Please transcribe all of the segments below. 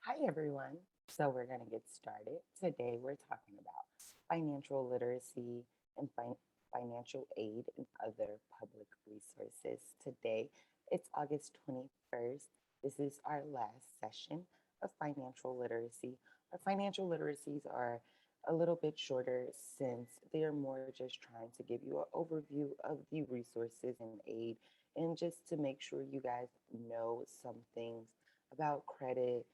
Hi, everyone. So, we're going to get started. Today, we're talking about financial literacy and financial aid and other public resources. Today, it's August 21st. This is our last session of financial literacy. Our financial literacies are a little bit shorter since they are more just trying to give you an overview of the resources and aid and just to make sure you guys know some things about credit,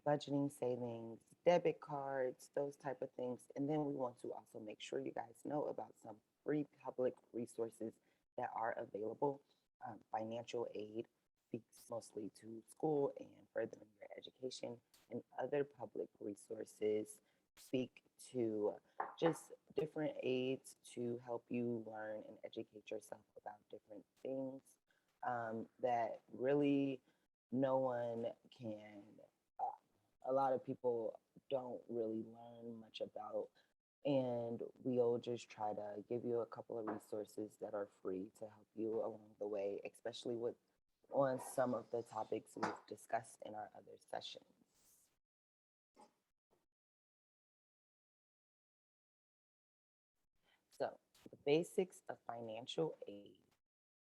budgeting, savings, debit cards, those type of things. And then we want to also make sure you guys know about some free public resources that are available. Financial aid speaks mostly to school and furthering your education, and other public resources speak to just different aids to help you learn and educate yourself about different things that really no one can a lot of people don't really learn much about. And we'll just try to give you a couple of resources that are free to help you along the way, especially with on some of the topics we've discussed in our other sessions. So, the basics of financial aid.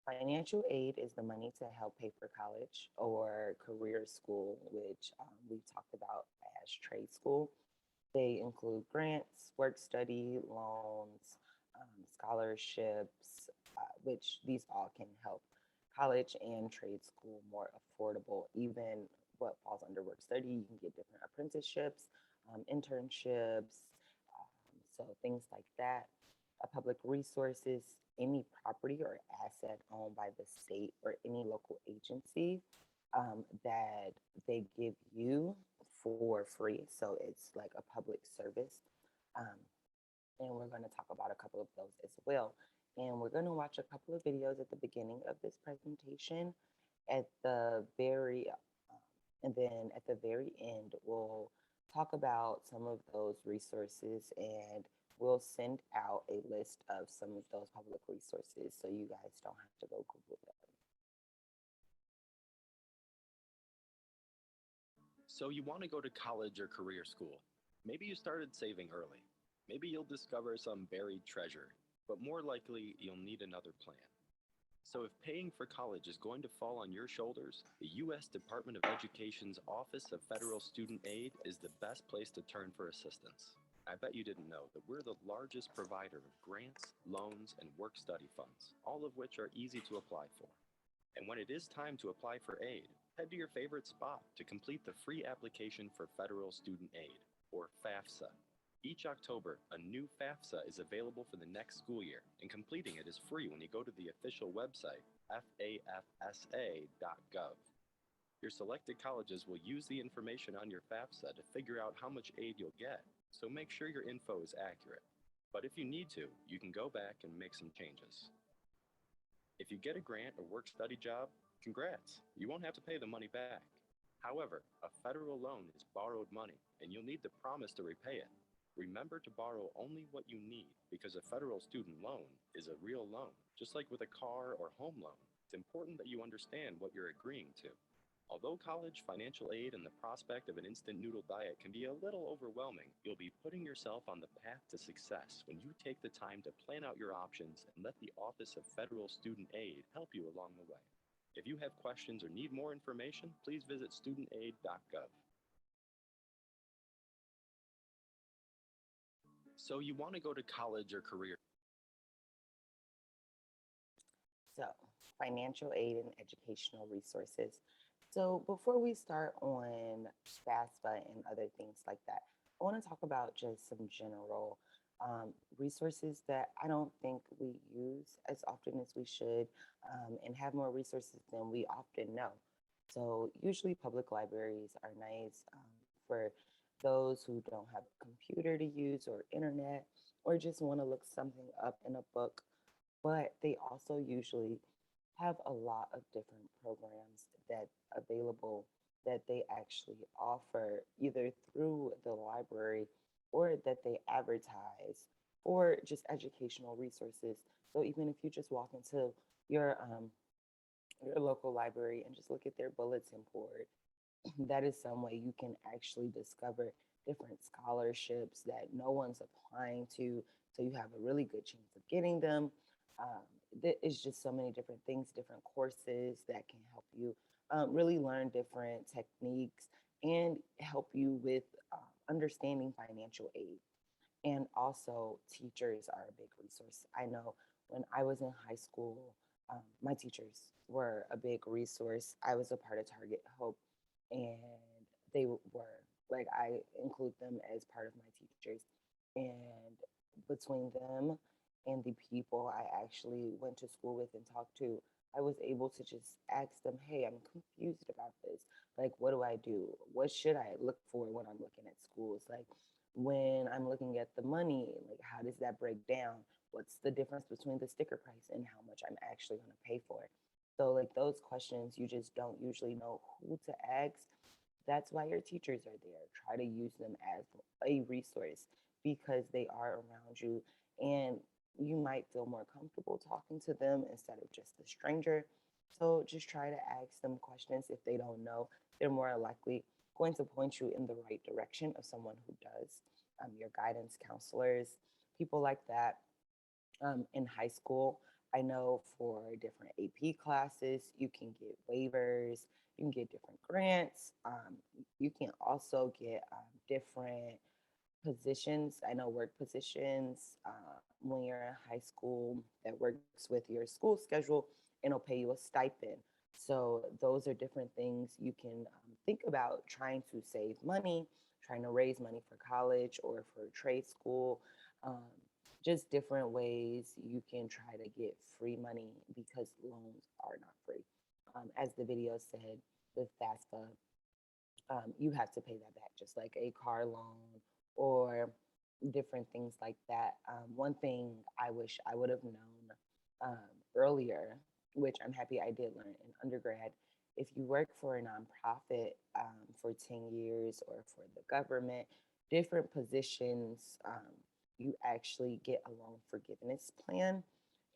Financial aid is the money to help pay for college or career school, which we talked about as trade school. They include grants, work study, loans, scholarships, which these all can help college and trade school more affordable. Even what falls under work study, you can get different apprenticeships, internships, so things like that. Public resources, any property or asset owned by the state or any local agency that they give you for free. So it's like a public service. Um, and we're going to talk about a couple of those as well. And we're going to watch a couple of videos at the beginning of this presentation. At the very, and then at the very end, we'll talk about some of those resources and we'll send out a list of some of those public resources so you guys don't have to go Google them. So you want to go to college or career school. Maybe you started saving early. Maybe you'll discover some buried treasure, but more likely you'll need another plan. So if paying for college is going to fall on your shoulders, the U.S. Department of Education's Office of Federal Student Aid is the best place to turn for assistance. I bet you didn't know that we're the largest provider of grants, loans, and work study funds, all of which are easy to apply for. And when it is time to apply for aid, head to your favorite spot to complete the free application for Federal Student Aid, or Fafsa. Each October, a new Fafsa is available for the next school year, and completing it is free when you go to the official website, fafsa.gov. Your selected colleges will use the information on your FAFSA to figure out how much aid you'll get, so make sure your info is accurate. But if you need to, you can go back and make some changes. If you get a grant or work study job, congrats, you won't have to pay the money back. However, a federal loan is borrowed money, and you'll need to promise to repay it. Remember to borrow only what you need because a federal student loan is a real loan, just like with a car or home loan. It's important that you understand what you're agreeing to. Although college, financial aid, and the prospect of an instant noodle diet can be a little overwhelming, you'll be putting yourself on the path to success when you take the time to plan out your options and let the Office of Federal Student Aid help you along the way. If you have questions or need more information, please visit studentaid.gov. So you want to go to college or career. So, financial aid and educational resources. So, before we start on FAFSA and other things like that, I want to talk about just some general resources that I don't think we use as often as we should and have more resources than we often know. So, usually, public libraries are nice for those who don't have a computer to use or internet or just want to look something up in a book, but they also usually have a lot of different programs that available that they actually offer either through the library or that they advertise or just educational resources. So even if you just walk into your um, your local library and just look at their bulletin board, that is some way you can actually discover different scholarships that no one's applying to. So you have a really good chance of getting them. It's just so many different things, different courses that can help you really learn different techniques and help you with understanding financial aid. And also, teachers are a big resource. I know when I was in high school, my teachers were a big resource. I was a part of Target Hope, and they were like, I include them as part of my teachers. And between them and the people I actually went to school with and talked to, I was able to just ask them, hey, I'm confused about this. Like, what do I do? What should I look for when I'm looking at schools? Like, when I'm looking at the money, like, how does that break down? What's the difference between the sticker price and how much I'm actually going to pay for it? So, like, those questions, you just don't usually know who to ask. That's why your teachers are there. Try to use them as a resource because they are around you, and you might feel more comfortable talking to them instead of just a stranger. So just try to ask them questions. If they don't know, they're more likely going to point you in the right direction of someone who does. Your guidance counselors, people like that. In high school, I know for different AP classes, you can get waivers, you can get different grants. You can also get different positions. I know work positions when you're in high school that works with your school schedule and it'll pay you a stipend. So those are different things you can think about trying to save money, trying to raise money for college or for trade school. Um, just different ways you can try to get free money because loans are not free. As the video said with FAFSA, you have to pay that back, just like a car loan or different things like that. One thing I wish I would have known earlier, which I'm happy I did learn in undergrad, if you work for a nonprofit for 10 years or for the government, different positions, you actually get a loan forgiveness plan.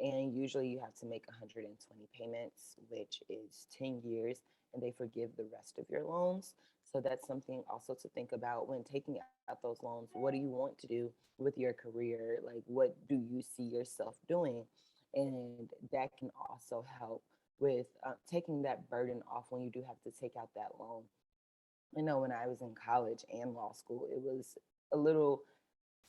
And usually you have to make 120 payments, which is 10 years, and they forgive the rest of your loans. So that's something also to think about when taking out those loans. What do you want to do with your career? Like, what do you see yourself doing? And that can also help with taking that burden off when you do have to take out that loan. I know when I was in college and law school, it was a little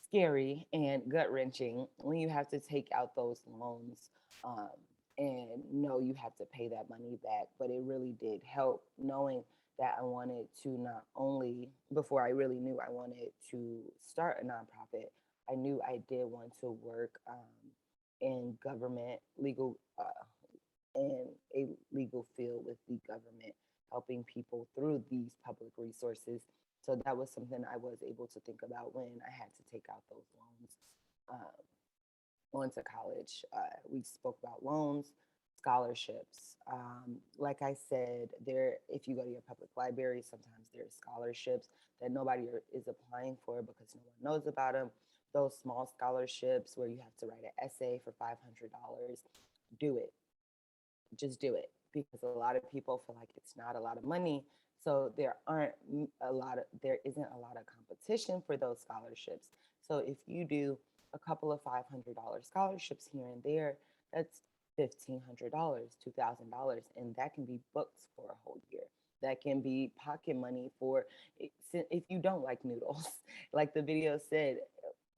scary and gut wrenching when you have to take out those loans um, and know you have to pay that money back. But it really did help knowing that I wanted to not only, before I really knew I wanted to start a nonprofit, I knew I did want to work in government, in a legal field with the government, helping people through these public resources. So that was something I was able to think about when I had to take out those loans onto college. We spoke about loans, scholarships. Like I said, there, if you go to your public library, sometimes there's scholarships that nobody is applying for because no one knows about them. Those small scholarships where you have to write an essay for $500, do it. Just do it because a lot of people feel like it's not a lot of money. So there isn't a lot of competition for those scholarships. So if you do a couple of $500 scholarships here and there, that's $1,500, $2,000, and that can be books for a whole year. That can be pocket money for if you don't like noodles. Like the video said,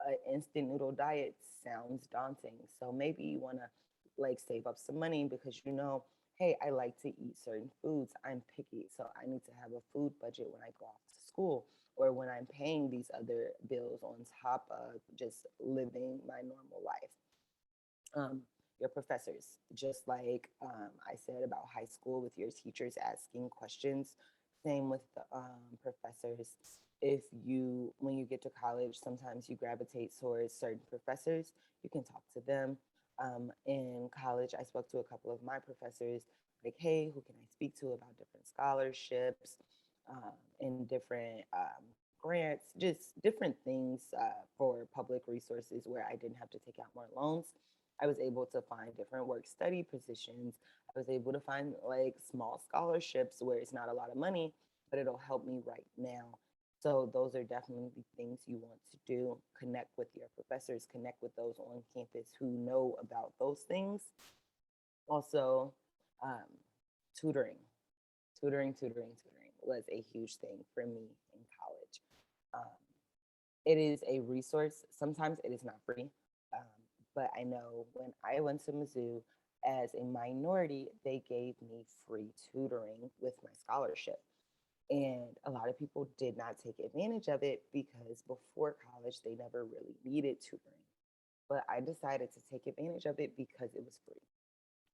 an instant noodle diet sounds daunting. So maybe you want to like save up some money because you know, hey, I like to eat certain foods. I'm picky, so I need to have a food budget when I go off to school or when I'm paying these other bills on top of just living my normal life. Your professors, just like I said about high school with your teachers asking questions, same with the professors. If you, when you get to college, sometimes you gravitate towards certain professors, you can talk to them. In college, I spoke to a couple of my professors, like, hey, who can I speak to about different scholarships and different grants, just different things for public resources where I didn't have to take out more loans. I was able to find different work study positions. I was able to find like small scholarships where it's not a lot of money, but it'll help me right now. So those are definitely things you want to do. Connect with your professors, connect with those on campus who know about those things. Also, um, tutoring, tutoring was a huge thing for me in college. Um, it is a resource. Sometimes it is not free, um, but I know when I went to Mizzou as a minority, they gave me free tutoring with my scholarship. And a lot of people did not take advantage of it because before college, they never really needed tutoring. But I decided to take advantage of it because it was free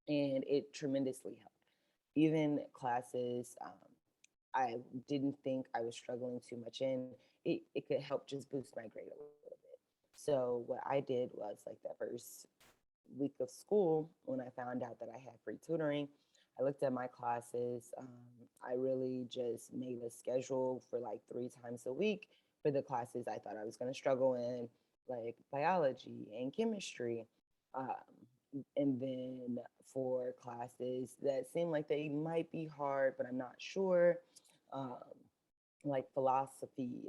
and it tremendously helped. Even classes I didn't think I was struggling too much in, it could help just boost my grade a little bit. So what I did was like the first week of school, when I found out that I had free tutoring, I looked at my classes. I really just made a schedule for like 3 times a week for the classes I thought I was going to struggle in, like biology and chemistry. And then for classes that seem like they might be hard, but I'm not sure, um, like philosophy,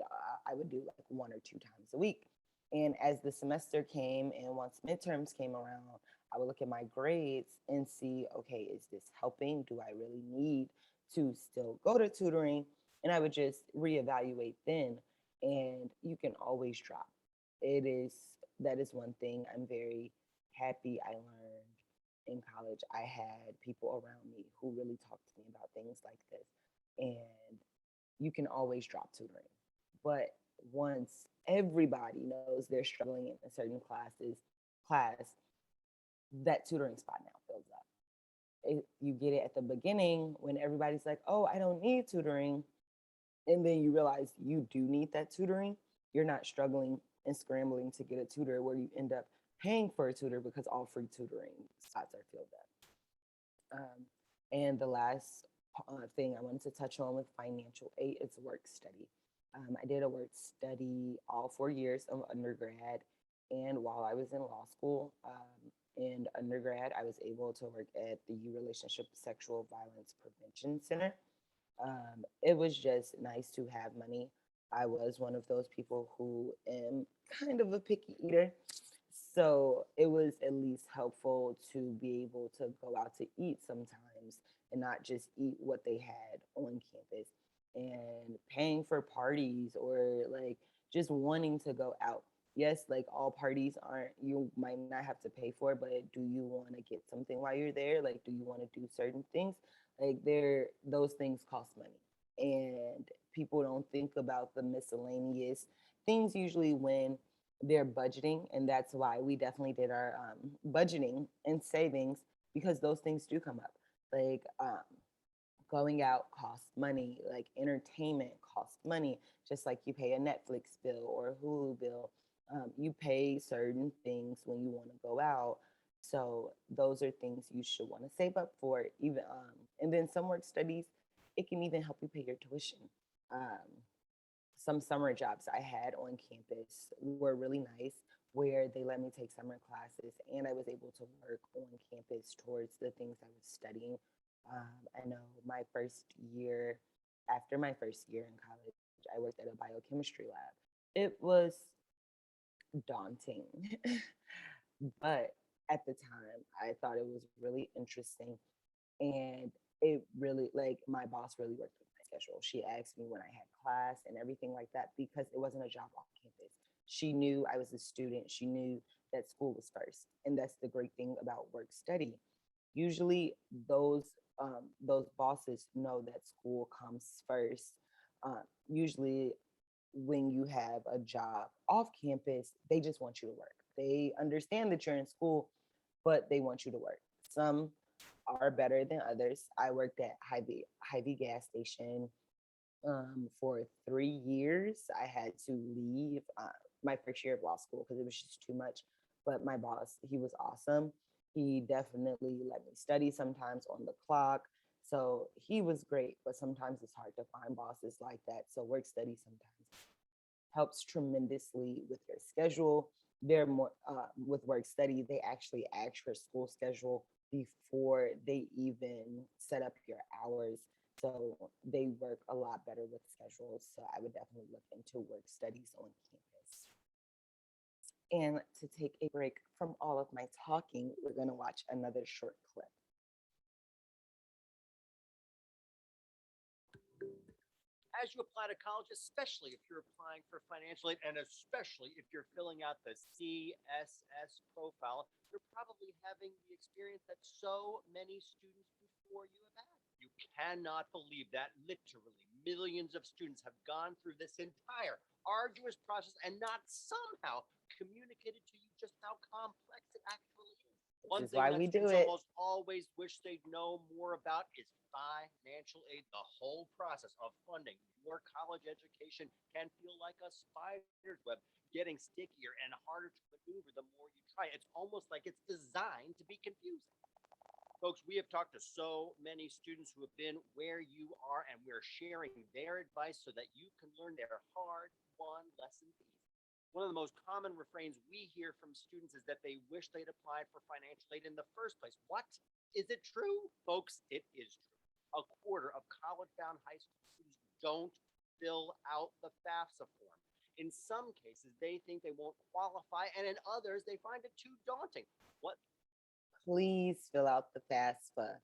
I would do like 1 or 2 times a week. And as the semester came and once midterms came around, I would look at my grades and see, okay, is this helping? Do I really need to still go to tutoring? And I would just reevaluate then. And you can always drop. It is, that is one thing I'm very happy I learned in college. I had people around me who really talked to me about things like this. And you can always drop tutoring. But once everybody knows they're struggling in a certain class, that tutoring spot now fills up. You get it at the beginning when everybody's like, oh, I don't need tutoring. And then you realize you do need that tutoring. You're not struggling and scrambling to get a tutor where you end up paying for a tutor because all free tutoring spots are filled up. And the last thing I wanted to touch on with financial aid is work study. I did a work study all 4 years of undergrad. And while I was in law school, in undergrad, I was able to work at the U Relationship Sexual Violence Prevention Center. It was just nice to have money. I was one of those people who am kind of a picky eater. So it was at least helpful to be able to go out to eat sometimes and not just eat what they had on campus, and paying for parties or like just wanting to go out. Yes, like all parties aren't, you might not have to pay for, but do you want to get something while you're there? Like, do you want to do certain things? Like, those things cost money. And people don't think about the miscellaneous things usually when they're budgeting. And that's why we definitely did our budgeting and savings, because those things do come up. Like, going out costs money, like entertainment costs money, just like you pay a Netflix bill or a Hulu bill. You pay certain things when you want to go out. So those are things you should want to save up for. Even and then some work studies, it can even help you pay your tuition. Um, some summer jobs I had on campus were really nice, where they let me take summer classes and I was able to work on campus towards the things I was studying. I know my first year, after my first year in college, I worked at a biochemistry lab. It was daunting, but at the time, I thought it was really interesting. And it really, like, my boss really worked with my schedule. She asked me when I had class and everything like that because it wasn't a job off campus. She knew I was a student. She knew that school was first. And that's the great thing about work study. Usually those bosses know that school comes first. Usually when you have a job off campus, they just want you to work. They understand that you're in school, but they want you to work. Some are better than others. I worked at Hy-Vee gas station for 3 years. I had to leave my first year of law school because it was just too much. But my boss, he was awesome. He definitely let me study sometimes on the clock. So he was great, but sometimes it's hard to find bosses like that. So work study sometimes helps tremendously with your schedule. They're more with work study, they actually ask your school schedule before they even set up your hours. So they work a lot better with schedules. So I would definitely look into work studies on campus. And to take a break from all of my talking, we're going to watch another short clip. As you apply to college, especially if you're applying for financial aid, and especially if you're filling out the CSS profile, you're probably having the experience that so many students before you have had. You cannot believe that literally millions of students have gone through this entire arduous process and not somehow communicated to you just how complex it actually is. One This is thing why that we do students it. almost always wish they'd know more about is financial aid. The whole process of funding your college education can feel like a spider's web, getting stickier and harder to maneuver the more you try. It's almost like it's designed to be confusing. Folks, we have talked to so many students who have been where you are, and we're sharing their advice so that you can learn their hard-won lessons easy. One of the most common refrains we hear from students is that they wish they'd applied for financial aid in the first place. What? Is it true? Folks, it is true. A quarter of college-bound high school students don't fill out the Fafsa form. In some cases, they think they won't qualify, and in others, they find it too daunting. What? Please fill out the FAFSA.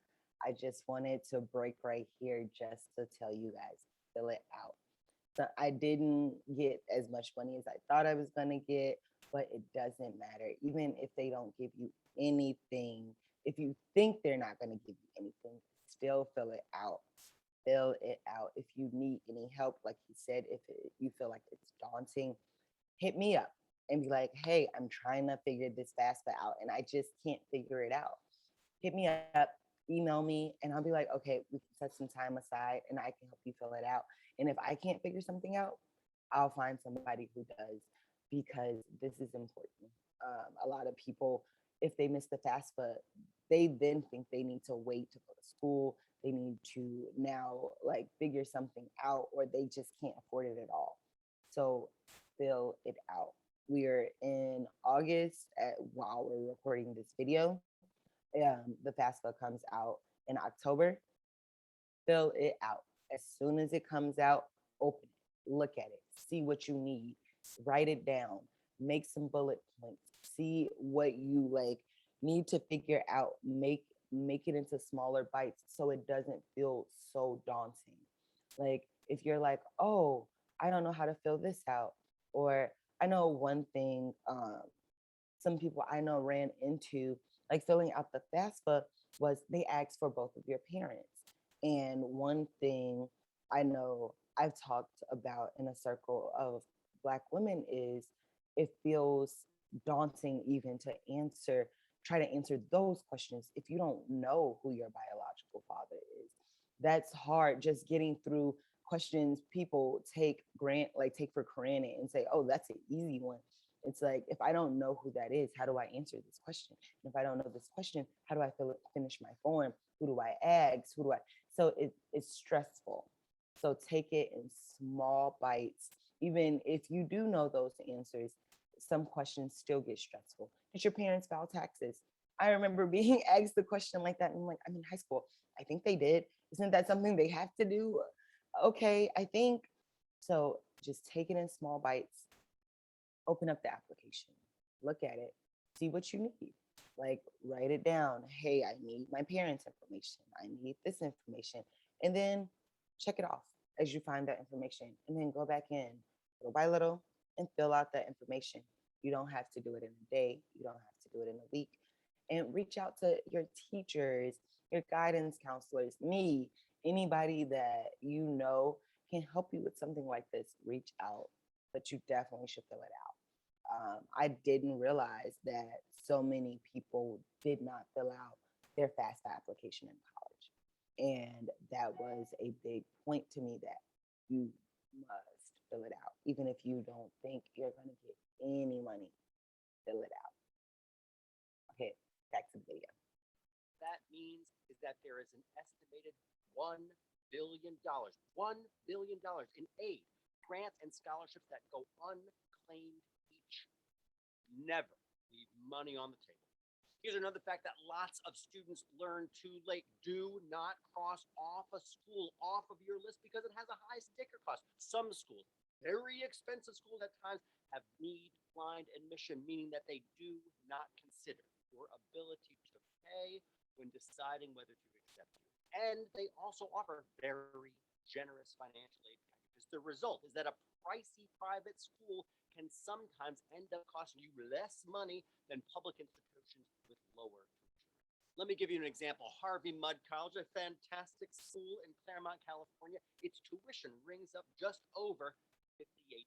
I just wanted to break right here just to tell you guys, fill it out. So I didn't get as much money as I thought I was going to get, but it doesn't matter. Even if they don't give you anything, if you think they're not going to give you anything, still fill it out. Fill it out. If you need any help, like he said, if you feel like it's daunting, hit me up and be like, hey, I'm trying to figure this FAFSA out and I just can't figure it out. Hit me up, email me, and I'll be like, okay, we can set some time aside and I can help you fill it out. And if I can't figure something out, I'll find somebody who does, because this is important. A lot of people, if they miss the FAFSA, they then think they need to wait to go to school. They need to now like figure something out, or they just can't afford it at all. So fill it out. We are in August while we're recording this video. The FAFSA comes out in October. Fill it out. As soon as it comes out, open it, look at it, see what you need, write it down, make some bullet points, see what you like need to figure out, make it into smaller bites so it doesn't feel so daunting. Like if you're like, oh, I don't know how to fill this out, or I know one thing some people I know ran into, like filling out the FAFSA, was they asked for both of your parents. And one thing I know I've talked about in a circle of Black women is it feels daunting even to try to answer those questions if you don't know who your biological father is. That's hard, just getting through questions people take for granted and say, oh, that's an easy one. It's like, if I don't know who that is, how do I answer this question? And if I don't know this question, how do I finish my form? Who do I ask? So it's stressful. So take it in small bites. Even if you do know those answers, some questions still get stressful. Did your parents file taxes? I remember being asked the question like that. And I'm like, I'm in high school. I think they did. Isn't that something they have to do? Okay, I think. So just take it in small bites. Open up the application, look at it, see what you need. Like write it down. Hey, I need my parents' information. I need this information. And then check it off as you find that information. And then go back in little by little and fill out that information. You don't have to do it in a day. You don't have to do it in a week. And reach out to your teachers, your guidance counselors, me, anybody that you know can help you with something like this. Reach out, but you definitely should fill it out. I didn't realize that so many people did not fill out their FAFSA application in college. And that was a big point to me, that you must fill it out. Even if you don't think you're going to get any money, fill it out. Okay, back to the video. That means is that there is an estimated $1 billion, $1 billion in aid, grants, and scholarships that go unclaimed each. Never leave money on the table. Here's another fact that lots of students learn too late. Do not cross off a school off of your list because it has a high sticker cost. Some schools, very expensive schools at times, have need blind admission, meaning that they do not consider your ability to pay when deciding whether to accept you. And they also offer very generous financial aid packages. The result is that a pricey private school can sometimes end up costing you less money than public institutions with lower tuition. Let me give you an example. Harvey Mudd College, a fantastic school in Claremont, California, its tuition rings up just over $58,000.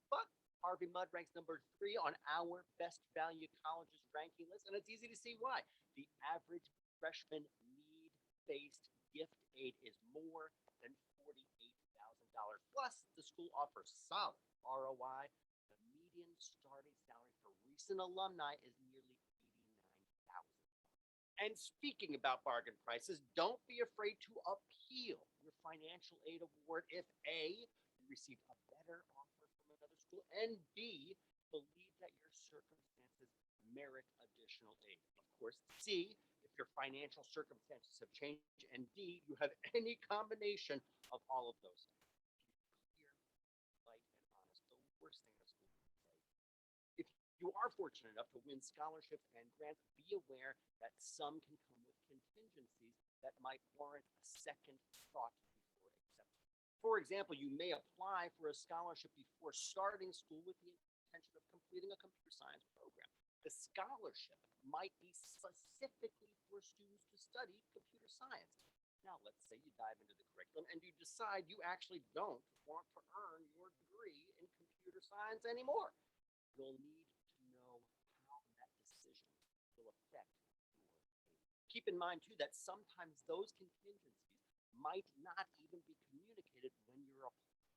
But Harvey Mudd ranks number 3 on our best value colleges ranking list, and it's easy to see why. The average freshman need-based gift aid is more than $48,000. Plus, the school offers solid ROI. The median starting salary for recent alumni is nearly $89,000. And speaking about bargain prices, don't be afraid to appeal your financial aid award if A, you received a better offer from another school, and B, believe that your circumstances merit additional aid. Of course, C, if your financial circumstances have changed, and D, you have any combination of all of those. Clear, light, and honest, the worst thing a school can say. If you are fortunate enough to win scholarships and grants, be aware that some can come with contingencies that might warrant a second thought before accepting. For example, you may apply for a scholarship before starting school with the intention of completing a computer science program. The scholarship might be specifically for students to study computer science. Now, let's say you dive into the curriculum and you decide you actually don't want to earn your degree in computer science anymore. You'll need to know how that decision will affect your aid. Keep in mind, too, that sometimes those contingencies might not even be communicated when you're applying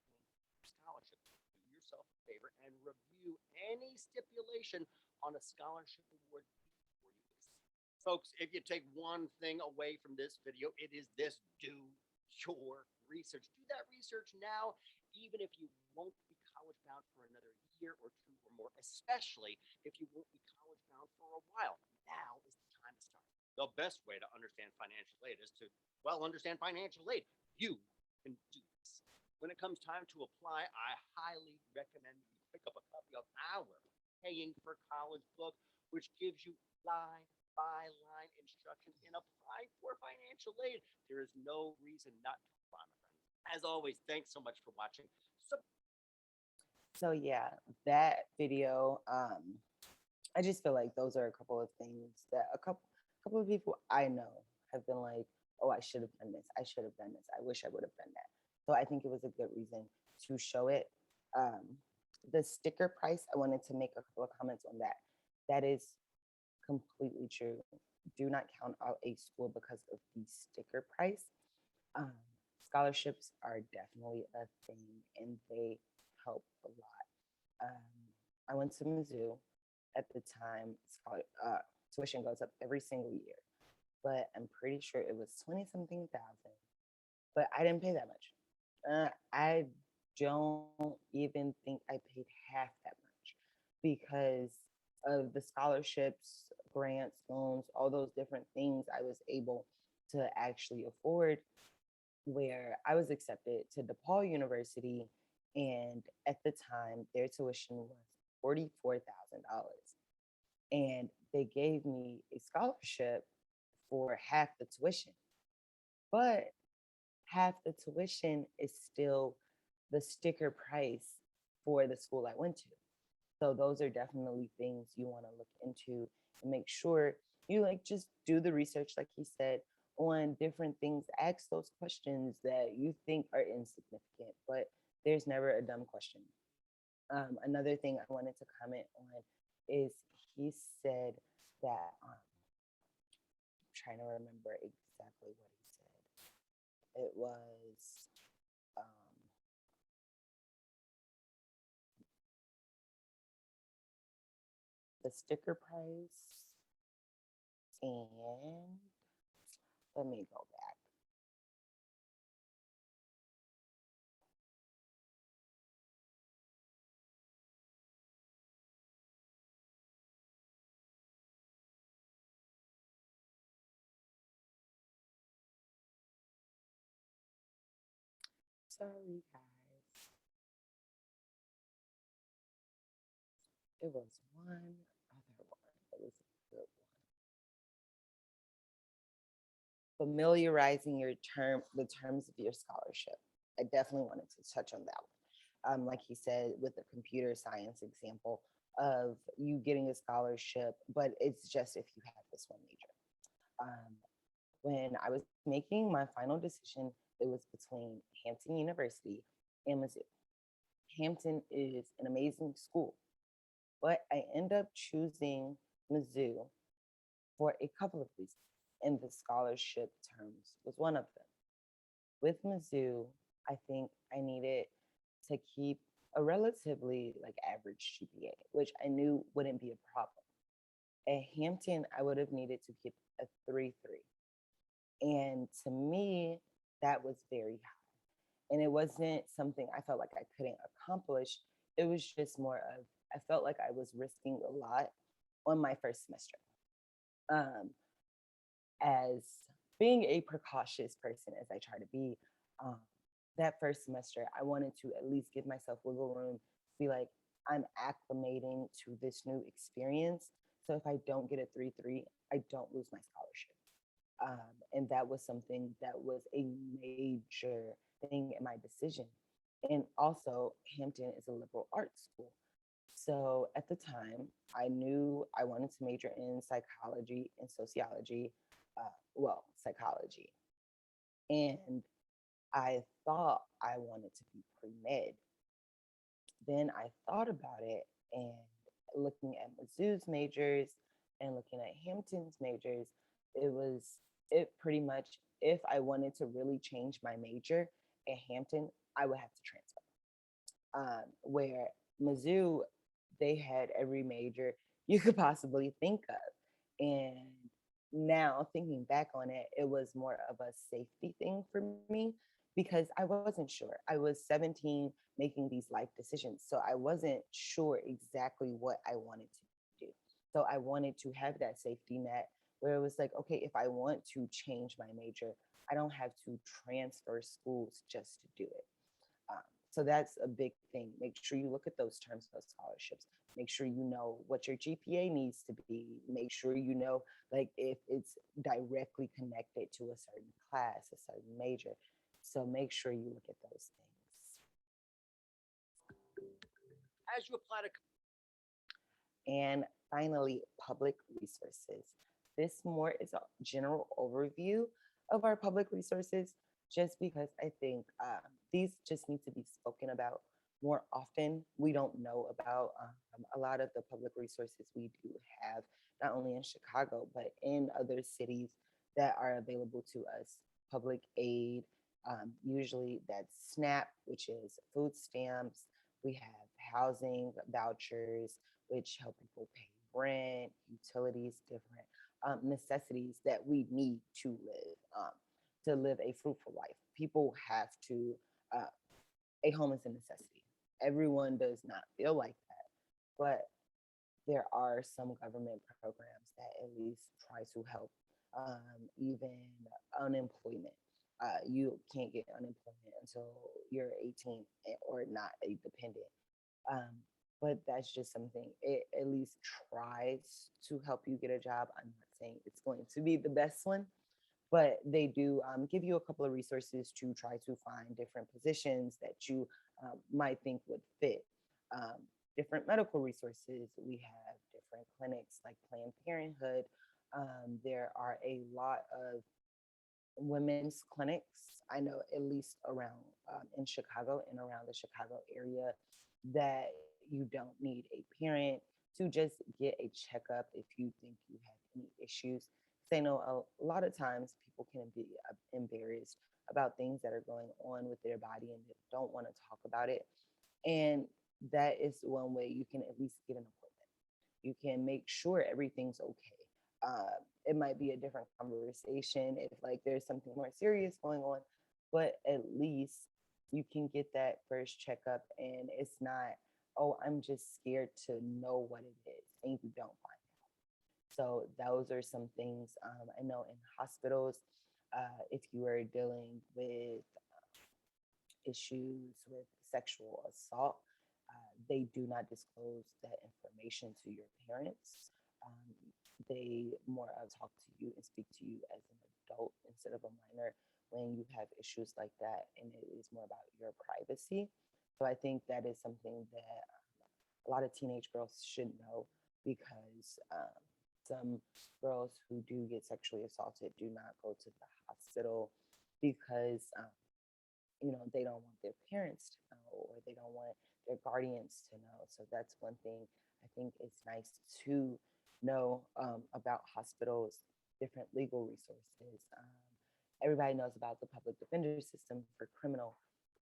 for scholarship. Do yourself a favor and review any stipulation on a scholarship award before you accept. Folks, if you take one thing away from this video, it is this: do your research. Do that research now, even if you won't be college bound for another year or 2 or more, especially if you won't be college bound for a while. Now is the time to start. The best way to understand financial aid is to, well, understand financial aid. You can do this. When it comes time to apply, I highly recommend you pick up a copy of our Paying for College book, which gives you line-by-line instructions in applying for financial aid. There is no reason not to apply, my friends. As always, thanks so much for watching. So yeah, that video, I just feel like those are a couple of things that a couple of people I know have been like, oh, I should have done this. I should have done this. I wish I would have done that. So I think it was a good reason to show it. The sticker price, I wanted to make a couple of comments on that. That is completely true. Do not count out a school because of the sticker price. Scholarships are definitely a thing and they help a lot. I went to Mizzou at the time. Tuition goes up every single year, but I'm pretty sure it was 20-something thousand, but I didn't pay that much. I don't even think I paid half that much because of the scholarships, grants, loans, all those different things I was able to actually afford, where I was accepted to DePaul University, and at the time their tuition was $44,000, and they gave me a scholarship for half the tuition, but half the tuition is still the sticker price for the school I went to. So those are definitely things you want to look into and make sure you just do the research, like he said, on different things. Ask those questions that you think are insignificant, but there's never a dumb question. Another thing I wanted to comment on is he said that, I'm trying to remember exactly what he said. It was, the sticker price, and let me go back. Sorry, guys. It was one other one. It was a good one. Familiarizing the terms of your scholarship. I definitely wanted to touch on that one. Like he said, with the computer science example of you getting a scholarship, but it's just if you have this one major. Um, when I was making my final decision, it was between Hampton University and Mizzou. Hampton is an amazing school, but I end up choosing Mizzou for a couple of reasons, and the scholarship terms was one of them. With Mizzou, I think I needed to keep a relatively like average GPA, which I knew wouldn't be a problem. At Hampton, I would have needed to keep a 3.3. And to me, that was very high. And it wasn't something I felt like I couldn't accomplish. It was just more of, I felt like I was risking a lot on my first semester. Um, as being a precautious person as I try to be, um, that first semester, I wanted to at least give myself wiggle room to be like, I'm acclimating to this new experience. So if I don't get a 3.3, I don't lose my scholarship. And that was something that was a major thing in my decision. And also, Hampton is a liberal arts school. So at the time, I knew I wanted to major in psychology and sociology, psychology. And I thought I wanted to be pre med. Then I thought about it and looking at Mizzou's majors and looking at Hampton's majors, it pretty much, if I wanted to really change my major at Hampton, I would have to transfer. Where Mizzou, they had every major you could possibly think of. And now thinking back on it, it was more of a safety thing for me because I wasn't sure. I was 17 making these life decisions. So I wasn't sure exactly what I wanted to do. So I wanted to have that safety net where it was like, okay, if I want to change my major, I don't have to transfer schools just to do it. Um, so that's a big thing. Make sure you look at those terms of scholarships. Make sure you know what your GPA needs to be. Make sure you know, like, if it's directly connected to a certain class, a certain major. So make sure you look at those things. As you apply to And finally, public resources. This more is a general overview of our public resources, just because I think these just need to be spoken about more often. We don't know about a lot of the public resources we do have, not only in Chicago, but in other cities that are available to us. Public aid, usually that's SNAP, which is food stamps. We have housing vouchers, which help people pay rent, utilities, different necessities that we need to live a fruitful life. People have to, uh, a home is a necessity. Everyone does not feel like that, but there are some government programs that at least try to help. Even unemployment. You can't get unemployment until you're 18 or not a dependent. Um, but that's just something it at least tries to help you get a job. I'm not saying it's going to be the best one, but they do give you a couple of resources to try to find different positions that you might think would fit. Um, Different medical resources. We have different clinics like Planned Parenthood. There are a lot of women's clinics. I know at least around in Chicago and around the Chicago area that you don't need a parent to just get a checkup if you think you have any issues. Because I know a lot of times people can be embarrassed about things that are going on with their body and they don't want to talk about it. And that is one way you can at least get an appointment. You can make sure everything's okay. It might be a different conversation if like there's something more serious going on, but at least you can get that first checkup and it's not, oh, I'm just scared to know what it is, and you don't find out. So those are some things I know in hospitals. If you are dealing with issues with sexual assault, they do not disclose that information to your parents. Um, they more of talk to you and speak to you as an adult instead of a minor when you have issues like that, and it is more about your privacy. So I think that is something that a lot of teenage girls should know because some girls who do get sexually assaulted do not go to the hospital because they don't want their parents to know or they don't want their guardians to know. So that's one thing I think it's nice to know about hospitals, different legal resources. Everybody knows about the public defender system for criminal.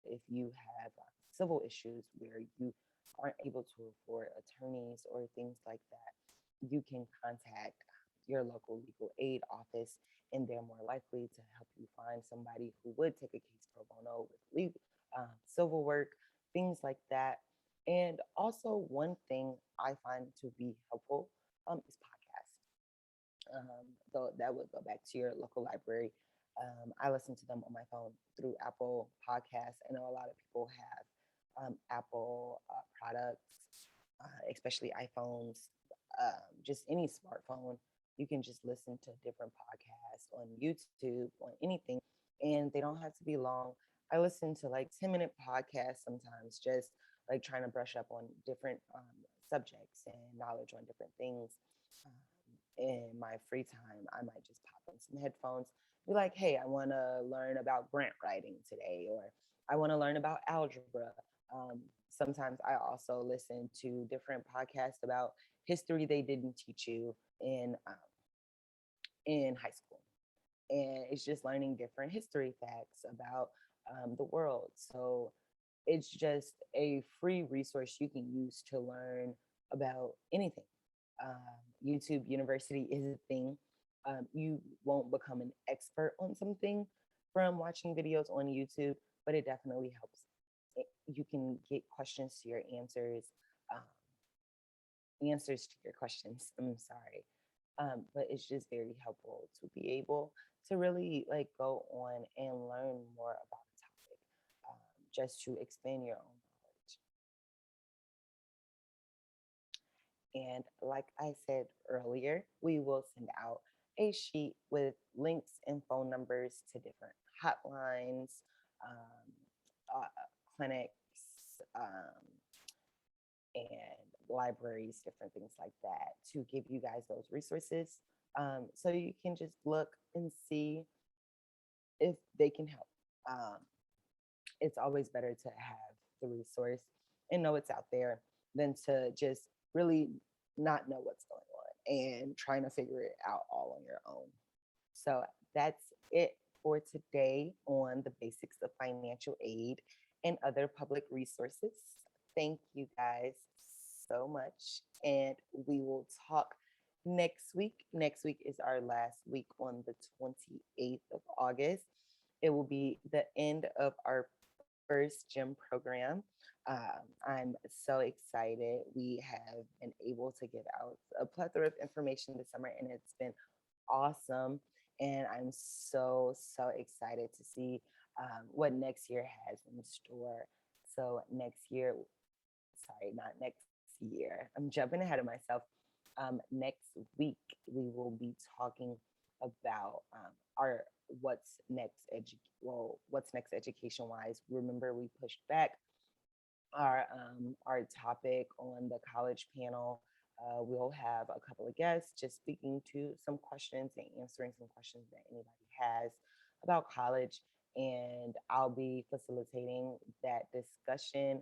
If you have civil issues where you aren't able to afford attorneys or things like that, you can contact your local legal aid office, and they're more likely to help you find somebody who would take a case pro bono with legal, civil work, things like that. And also, one thing I find to be helpful is podcasts. Though that would go back to your local library. I listen to them on my phone through Apple Podcasts. I know a lot of people have Apple products, especially iPhones, just any smartphone. You can just listen to different podcasts on YouTube, on anything, and they don't have to be long. I listen to like 10-minute podcasts sometimes, just like trying to brush up on different subjects and knowledge on different things. Um, in my free time, I might just pop in some headphones, be like, hey, I want to learn about grant writing today, or I want to learn about algebra. Sometimes I also listen to different podcasts about history they didn't teach you in high school, and it's just learning different history facts about the world. So it's just a free resource you can use to learn about anything. YouTube University is a thing. You won't become an expert on something from watching videos on YouTube, but it definitely helps. You can get questions to your um, answers to your questions. I'm sorry. But it's just very helpful to be able to really like go on and learn more about a topic, just to expand your own knowledge. And like I said earlier, we will send out a sheet with links and phone numbers to different hotlines, um, clinics, um, and libraries, different things like that, to give you guys those resources. So you can just look and see if they can help. Um, it's always better to have the resource and know it's out there than to just really not know what's going on and trying to figure it out all on your own. So that's it for today on the basics of financial aid and other public resources. Thank you guys so much. And we will talk next week. Next week is our last week on the 28th of August. It will be the end of our first gym program. I'm so excited. We have been able to give out a plethora of information this summer, and it's been awesome. And I'm so, so excited to see what next year has in store. So, next year, sorry, not next year, I'm jumping ahead of myself. Next week, we will be talking about our what's next education wise. Remember, we pushed back our topic on the college panel. We'll have a couple of guests just speaking to some questions and answering some questions that anybody has about college. And I'll be facilitating that discussion.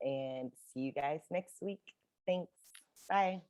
And see you guys next week. Thanks. Bye.